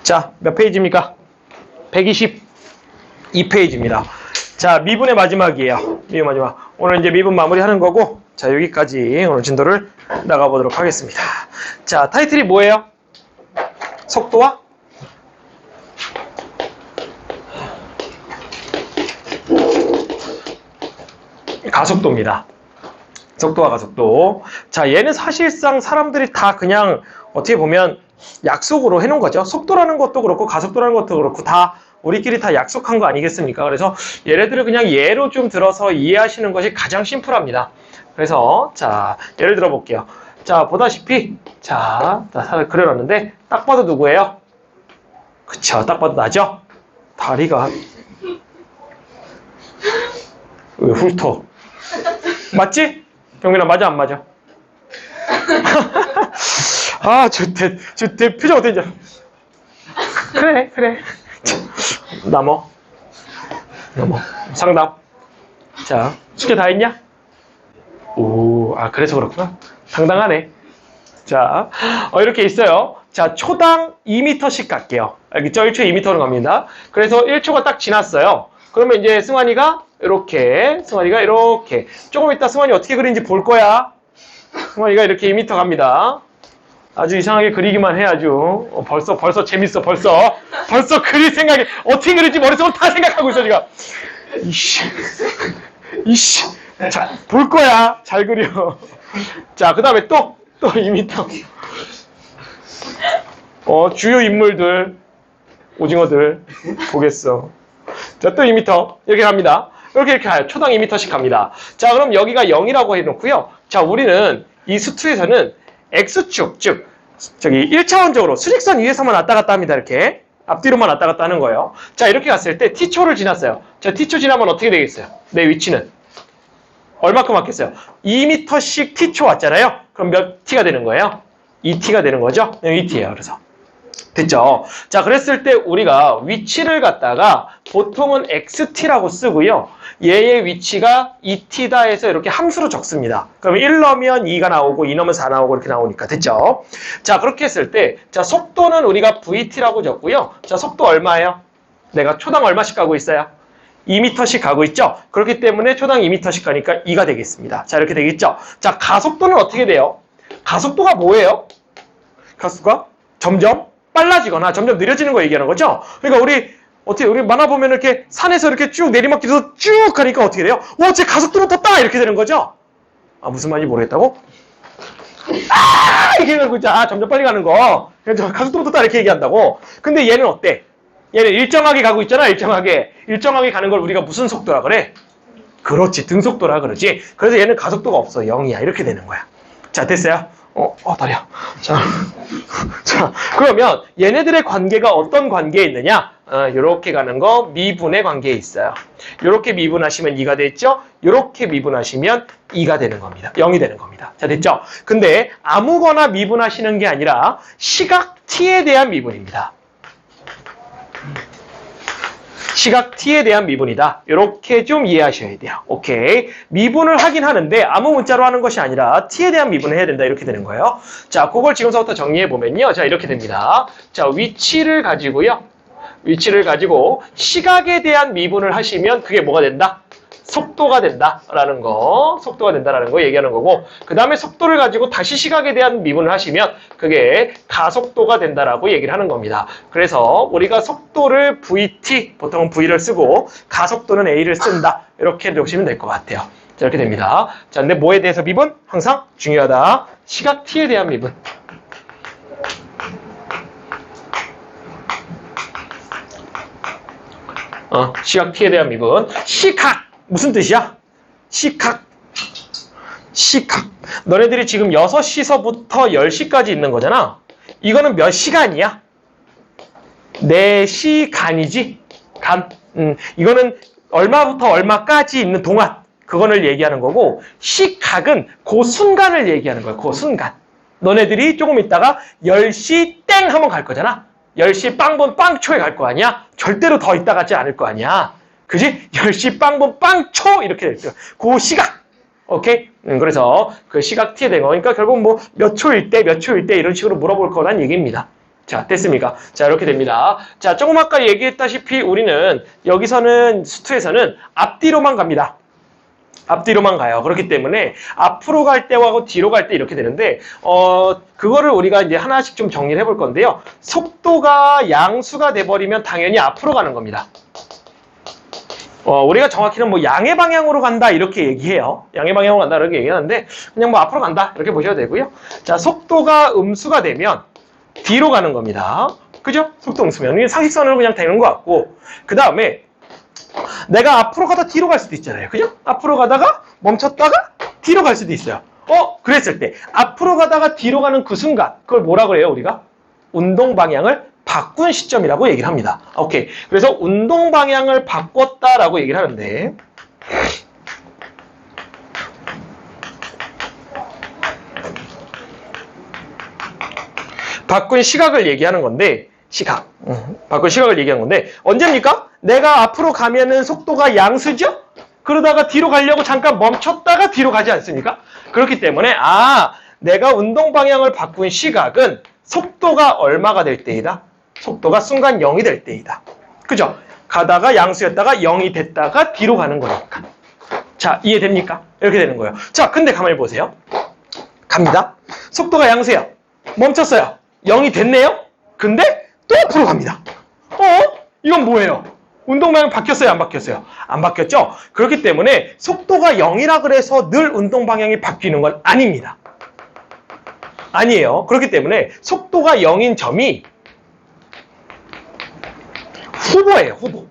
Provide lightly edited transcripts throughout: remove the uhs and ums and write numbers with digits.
자, 몇 페이지입니까? 122페이지입니다. 자, 미분의 마지막이에요. 미분 마지막. 오늘 이제 미분 마무리하는 거고, 자, 여기까지 오늘 진도를 나가보도록 하겠습니다. 자, 타이틀이 뭐예요? 속도와 가속도입니다. 속도와 가속도. 자, 얘는 사실상 사람들이 다 그냥 어떻게 보면 약속으로 해놓은 거죠. 속도라는 것도 그렇고 가속도라는 것도 그렇고 다 우리끼리 다 약속한 거 아니겠습니까? 그래서 얘네들을 그냥 예로 좀 들어서 이해하시는 것이 가장 심플합니다. 그래서 자, 예를 들어 볼게요. 자, 보다시피 자, 그려놨는데 딱 봐도 누구예요? 그쵸, 딱 봐도 나죠? 다리가 왜 훑어? 맞지? 경민아, 맞아 안 맞아? 아, 저대 표정 어땠냐? 그래. 넘어. 상담. 자, 숙제 다 했냐? 오, 아, 그래서 그렇구나. 당당하네. 자, 이렇게 있어요. 자, 초당 2m씩 갈게요. 알겠죠? 1초에 2m로 갑니다. 그래서 1초가 딱 지났어요. 그러면 이제 승환이가 이렇게, 조금 이따 승환이 어떻게 그리는지 볼 거야. 승환이가 이렇게 2m 갑니다. 아주 이상하게 그리기만 해야죠. 벌써 재밌어, 벌써 그릴 생각이, 어떻게 그릴지 머릿속으로 다 생각하고 있어, 지금. 이씨. 자, 볼 거야. 잘 그려. 자, 그 다음에 또 2m. 주요 인물들, 오징어들, 보겠어. 자, 또 2m. 이렇게 갑니다. 이렇게 가요. 초당 2m씩 갑니다. 자, 그럼 여기가 0이라고 해놓고요. 자, 우리는 이 수투에서는 X축, 즉, 저기 1차원적으로 수직선 위에서만 왔다 갔다 합니다. 이렇게. 앞뒤로만 왔다 갔다 하는 거예요. 자, 이렇게 갔을 때 T초를 지났어요. 자, T초 지나면 어떻게 되겠어요? 내 위치는? 얼마큼 왔겠어요? 2m씩 T초 왔잖아요? 그럼 몇 T가 되는 거예요? 2T가 되는 거죠? 2T예요. 그래서. 됐죠? 자, 그랬을 때 우리가 위치를 갖다가 보통은 XT라고 쓰고요. 얘의 위치가 2T다 해서 이렇게 함수로 적습니다. 그럼 1 넣으면 2가 나오고 2 넣으면 4 나오고 이렇게 나오니까. 됐죠? 자, 그렇게 했을 때 자, 속도는 우리가 VT라고 적고요. 자, 속도 얼마예요? 내가 초당 얼마씩 가고 있어요? 2m씩 가고 있죠? 그렇기 때문에 초당 2m씩 가니까 2가 되겠습니다. 자, 이렇게 되겠죠? 자, 가속도는 어떻게 돼요? 가속도가 뭐예요? 가속도가 점점 빨라지거나 점점 느려지는 거 얘기하는 거죠? 그러니까 우리 만화 보면 이렇게 산에서 이렇게 쭉 내리막길에서 쭉 가니까 어떻게 돼요? 쟤 가속도로 떴다! 이렇게 되는 거죠? 아, 무슨 말인지 모르겠다고? 이렇게 되는 거죠. 아, 점점 빨리 가는 거. 가속도로 떴다! 이렇게 얘기한다고. 근데 얘는 어때? 얘는 일정하게 가고 있잖아, 일정하게. 일정하게 가는 걸 우리가 무슨 속도라 그래? 그렇지, 등속도라 그러지. 그래서 얘는 가속도가 없어. 0이야. 이렇게 되는 거야. 자, 됐어요? 다리야. 자, 그러면 얘네들의 관계가 어떤 관계에 있느냐? 요렇게 가는 거 미분의 관계에 있어요. 요렇게 미분하시면 2가 됐죠? 요렇게 미분하시면 2가 되는 겁니다. 0이 되는 겁니다. 자, 됐죠? 근데 아무거나 미분하시는 게 아니라 시각 t에 대한 미분입니다. 시각 t에 대한 미분이다. 이렇게 좀 이해하셔야 돼요. 오케이. 미분을 하긴 하는데 아무 문자로 하는 것이 아니라 t에 대한 미분을 해야 된다. 이렇게 되는 거예요. 자, 그걸 지금서부터 정리해 보면요. 자, 이렇게 됩니다. 자, 위치를 가지고 시각에 대한 미분을 하시면 그게 뭐가 된다? 속도가 된다라는 거, 얘기하는 거고, 그 다음에 속도를 가지고 다시 시각에 대한 미분을 하시면 그게 가속도가 된다라고 얘기를 하는 겁니다. 그래서 우리가 속도를 VT, 보통은 V를 쓰고 가속도는 A를 쓴다. 이렇게 보시면 될 것 같아요. 자, 이렇게 됩니다. 자, 근데 뭐에 대해서 미분? 항상 중요하다. 시각 T에 대한 미분. 시각 T에 대한 미분. 시각! 무슨 뜻이야? 시각. 너네들이 지금 6시서부터 10시까지 있는 거잖아. 이거는 몇 시간이야? 4시간이지? 이거는 얼마부터 얼마까지 있는 동안. 그거를 얘기하는 거고, 시각은 그 순간을 얘기하는 거야. 그 순간. 너네들이 조금 있다가 10시 땡 하면 갈 거잖아. 10시 빵분 빵초에 갈 거 아니야? 절대로 더 있다 가지 않을 거 아니야. 그지? 10시 빵분 빵초 이렇게 됐죠. 그 시각. 오케이? 그래서 그 시각 t에 된 거. 그러니까 결국 뭐 몇 초일 때 이런 식으로 물어볼 거란 얘기입니다. 자, 됐습니까? 자, 이렇게 됩니다. 자, 조금 아까 얘기했다시피 우리는 여기서는 수투에서는 앞뒤로만 갑니다. 앞뒤로만 가요. 그렇기 때문에 앞으로 갈 때하고 뒤로 갈 때 이렇게 되는데 그거를 우리가 이제 하나씩 좀 정리를 해볼 건데요. 속도가 양수가 돼버리면 당연히 앞으로 가는 겁니다. 우리가 정확히는 뭐 양의 방향으로 간다 이렇게 얘기해요. 양의 방향으로 간다 이렇게 얘기하는데 그냥 뭐 앞으로 간다 이렇게 보셔도 되고요. 자, 속도가 음수가 되면 뒤로 가는 겁니다. 그죠? 속도 음수면 상식선으로 그냥 되는 것 같고 그 다음에 내가 앞으로 가다 뒤로 갈 수도 있잖아요. 그죠? 앞으로 가다가 멈췄다가 뒤로 갈 수도 있어요. 그랬을 때 앞으로 가다가 뒤로 가는 그 순간 그걸 뭐라 그래요 우리가? 운동 방향을 바꾼 시점이라고 얘기를 합니다. 오케이. 그래서 운동 방향을 바꿨다라고 얘기를 하는데 바꾼 시각을 얘기하는 건데 바꾼 시각을 얘기하는 건데 언제입니까? 내가 앞으로 가면은 속도가 양수죠? 그러다가 뒤로 가려고 잠깐 멈췄다가 뒤로 가지 않습니까? 그렇기 때문에 내가 운동 방향을 바꾼 시각은 속도가 얼마가 될 때이다? 속도가 순간 0이 될 때이다. 그죠? 가다가 양수였다가 0이 됐다가 뒤로 가는 거니까. 자, 이해됩니까? 이렇게 되는 거예요. 자, 근데 가만히 보세요. 갑니다. 속도가 양수야. 멈췄어요. 0이 됐네요? 근데 또 앞으로 갑니다. 이건 뭐예요? 운동 방향 바뀌었어요? 안 바뀌었어요? 안 바뀌었죠? 그렇기 때문에 속도가 0이라 그래서 늘 운동 방향이 바뀌는 건 아닙니다. 아니에요. 그렇기 때문에 속도가 0인 점이 후보예요. 후보.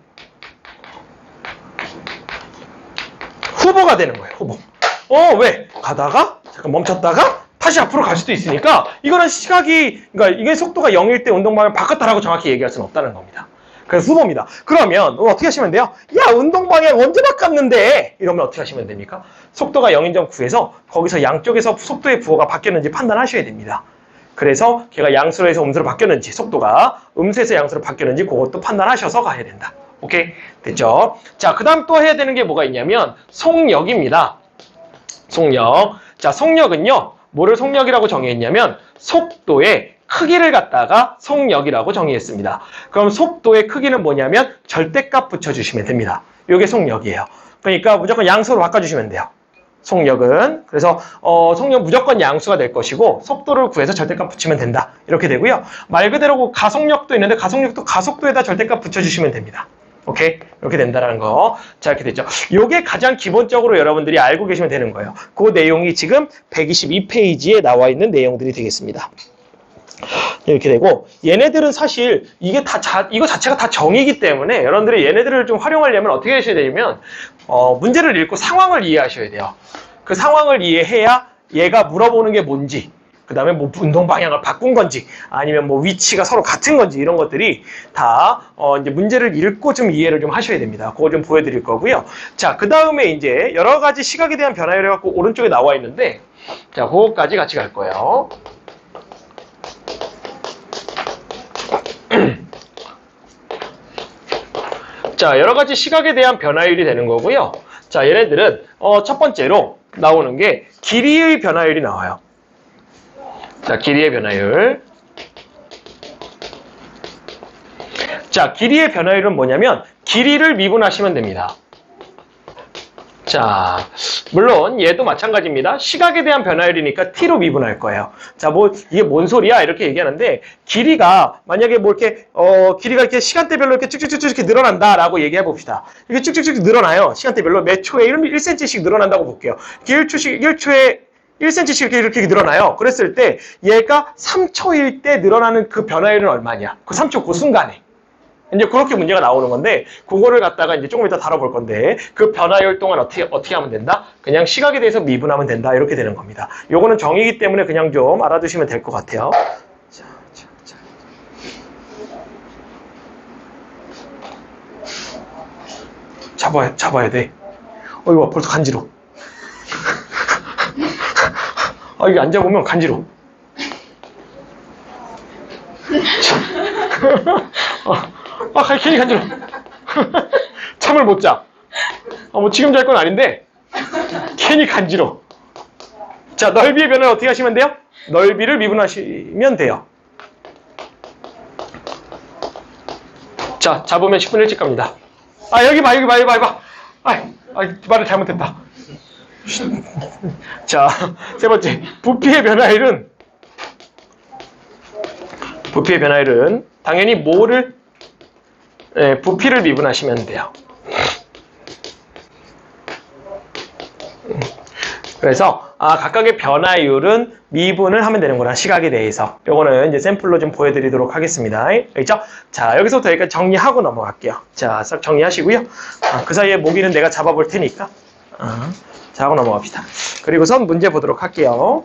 후보가 되는 거예요. 후보. 왜? 가다가 잠깐 멈췄다가 다시 앞으로 갈 수도 있으니까 이거는 그러니까 이게 속도가 0일 때 운동 방향을 바꿨다라고 정확히 얘기할 수는 없다는 겁니다. 그래서 후보입니다. 그러면 어떻게 하시면 돼요? 야, 운동 방향 언제 바꿨는데? 이러면 어떻게 하시면 됩니까? 속도가 0인 점 구해서 거기서 양쪽에서 속도의 부호가 바뀌었는지 판단하셔야 됩니다. 그래서 걔가 양수로 해서 음수로 바뀌었는지 속도가 음수에서 양수로 바뀌었는지 그것도 판단하셔서 가야 된다. 오케이? 됐죠? 자, 그 다음 또 해야 되는 게 뭐가 있냐면 속력입니다. 속력. 자, 속력은요. 뭐를 속력이라고 정의했냐면 속도의 크기를 갖다가 속력이라고 정의했습니다. 그럼 속도의 크기는 뭐냐면 절대값 붙여주시면 됩니다. 이게 속력이에요. 그러니까 무조건 양수로 바꿔주시면 돼요. 속력은. 그래서 속력 무조건 양수가 될 것이고 속도를 구해서 절대값 붙이면 된다. 이렇게 되고요. 말 그대로 가속력도 있는데 가속력도 가속도에다 절대값 붙여주시면 됩니다. 오케이? 이렇게 된다라는 거. 자, 이렇게 됐죠. 요게 가장 기본적으로 여러분들이 알고 계시면 되는 거예요. 그 내용이 지금 122페이지에 나와 있는 내용들이 되겠습니다. 이렇게 되고 얘네들은 사실 이게 이거 자체가 다 정의이기 때문에 여러분들이 얘네들을 좀 활용하려면 어떻게 하셔야 되냐면 문제를 읽고 상황을 이해하셔야 돼요. 그 상황을 이해해야 얘가 물어보는 게 뭔지 그 다음에 뭐 운동 방향을 바꾼 건지 아니면 뭐 위치가 서로 같은 건지 이런 것들이 다 이제 문제를 읽고 좀 이해를 좀 하셔야 됩니다. 그거 좀 보여드릴 거고요. 자, 그 다음에 이제 여러 가지 시각에 대한 변화를 해갖고 오른쪽에 나와 있는데 자, 그거까지 같이 갈 거예요. 자, 여러 가지 시각에 대한 변화율이 되는 거고요. 자, 얘네들은 첫 번째로 나오는 게 길이의 변화율이 나와요. 자, 길이의 변화율. 자, 길이의 변화율은 뭐냐면 길이를 미분하시면 됩니다. 자, 물론 얘도 마찬가지입니다. 시각에 대한 변화율이니까 t로 미분할 거예요. 자, 뭐 이게 뭔 소리야? 이렇게 얘기하는데 길이가 만약에 뭐 이렇게 길이가 이렇게 시간대별로 이렇게 쭉쭉쭉 이렇게 늘어난다라고 얘기해 봅시다. 이렇게 쭉쭉쭉 늘어나요. 시간대별로 몇 초에 1cm씩 늘어난다고 볼게요. 1초에 1cm씩 이렇게 늘어나요. 그랬을 때 얘가 3초일 때 늘어나는 그 변화율은 얼마냐? 그 3초 그 순간에. 이제 그렇게 문제가 나오는 건데 그거를 갖다가 이제 조금 이따 다뤄볼 건데 그 변화율 동안 어떻게 하면 된다? 그냥 시각에 대해서 미분하면 된다. 이렇게 되는 겁니다. 요거는 정의이기 때문에 그냥 좀 알아두시면 될 것 같아요. 자. 잡아야 돼. 이거 벌써 간지러. 이게 앉아보면 간지러. 괜히 간지러. 잠을 못 자. 뭐 지금 잘 건 아닌데 괜히 간지러. 자, 넓이의 변화를 어떻게 하시면 돼요? 넓이를 미분하시면 돼요. 자, 잡으면 10분 일찍 갑니다. 아, 여기 봐. 말을 잘못했다. 자, 세 번째. 부피의 변화율은 당연히 부피를 미분하시면 돼요. 그래서 각각의 변화율은 미분을 하면 되는구나. 시각에 대해서. 요거는 이제 샘플로 좀 보여드리도록 하겠습니다. 알겠죠? 자, 여기서부터 여기까지 정리하고 넘어갈게요. 자, 싹 정리하시고요. 그 사이에 모기는 내가 잡아볼 테니까. 자, 하고 넘어갑시다. 그리고선 문제 보도록 할게요.